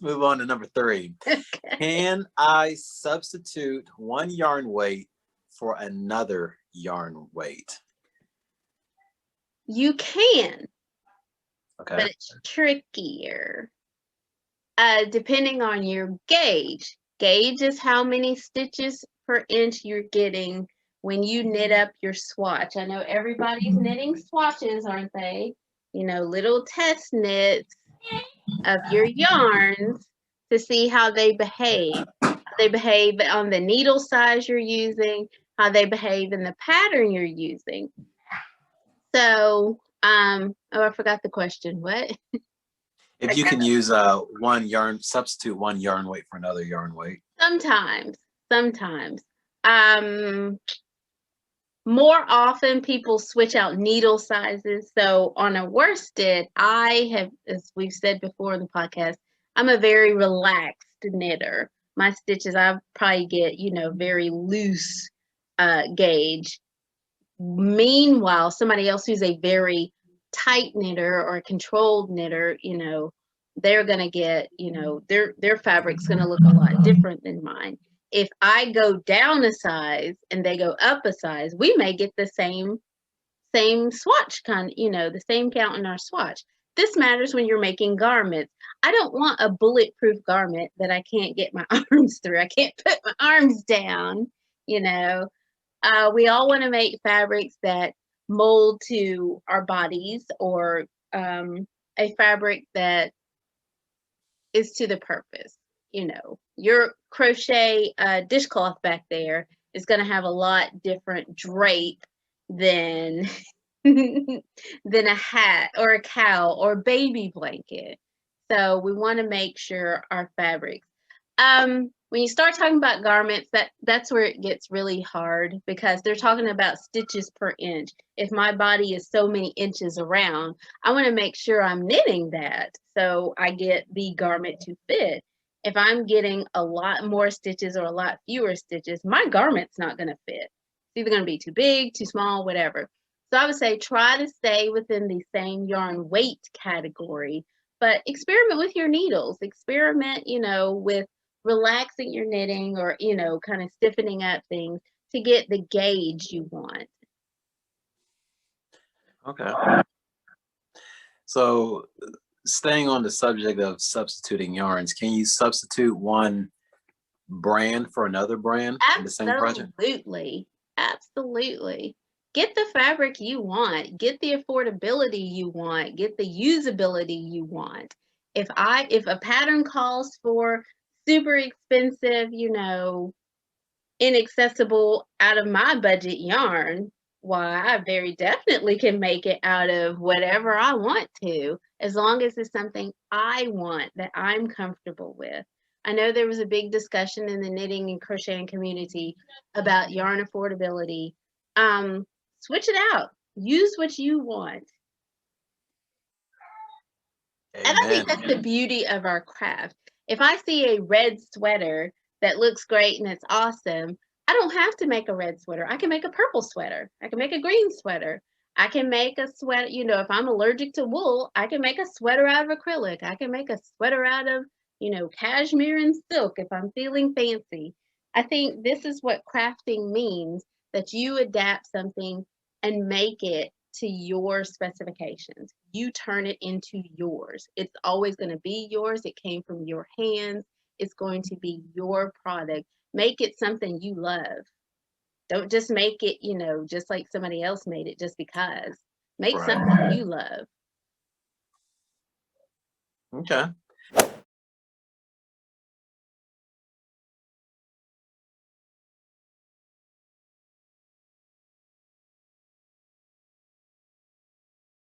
let's move on to number 3. Okay. Can I substitute one yarn weight for another yarn weight? You can, Okay. but it's trickier. Depending on your gauge. Gauge is how many stitches per inch you're getting when you knit up your swatch. I know everybody's knitting swatches, aren't they? You know, little test knits of your yarns to see how they behave. They behave on the needle size you're using, how they behave in the pattern you're using. So, oh, I forgot the question. What? If you can use substitute one yarn weight for another yarn weight. Sometimes. More often people switch out needle sizes. So on a worsted, I have, as we've said before in the podcast, I'm a very relaxed knitter. My stitches, I probably get, very loose gauge. Meanwhile, somebody else who's a very tight knitter or a controlled knitter, they're going to get, their fabric's going to look a lot different than mine. If I go down a size and they go up a size, we may get the same swatch the same count in our swatch. This matters when you're making garments. I don't want a bulletproof garment that I can't get my arms through. I can't put my arms down, we all want to make fabrics that mold to our bodies, or a fabric that is to the purpose. Your crochet dishcloth back there is going to have a lot different drape than than a hat or a cowl or baby blanket. So we want to make sure our fabrics. When you start talking about garments, that's where it gets really hard, because they're talking about stitches per inch. If my body is so many inches around, I want to make sure I'm knitting that so I get the garment to fit. If I'm getting a lot more stitches or a lot fewer stitches, my garment's not going to fit. It's either going to be too big, too small, whatever. So I would say try to stay within the same yarn weight category, but experiment with your needles. Experiment, with relaxing your knitting, or kind of stiffening up things to get the gauge you want. Okay. So staying on the subject of substituting yarns, can you substitute one brand for another brand in the same project? Absolutely. Get the fabric you want, get the affordability you want, get the usability you want. If a pattern calls for super expensive, inaccessible, out of my budget yarn, why, I very definitely can make it out of whatever I want to, as long as it's something I want, that I'm comfortable with. I know there was a big discussion in the knitting and crocheting community about yarn affordability. Switch it out. Use what you want. Amen. And I think that's the beauty of our craft. If I see a red sweater that looks great and it's awesome, I don't have to make a red sweater. I can make a purple sweater. I can make a green sweater. I can make a sweater, if I'm allergic to wool, I can make a sweater out of acrylic. I can make a sweater out of, cashmere and silk if I'm feeling fancy. I think this is what crafting means, that you adapt something and make it to your specifications. You turn it into yours. It's always going to be yours. It came from your hands. It's going to be your product. Make it something you love. Don't just make it, just like somebody else made it just because. Make something you love. Okay.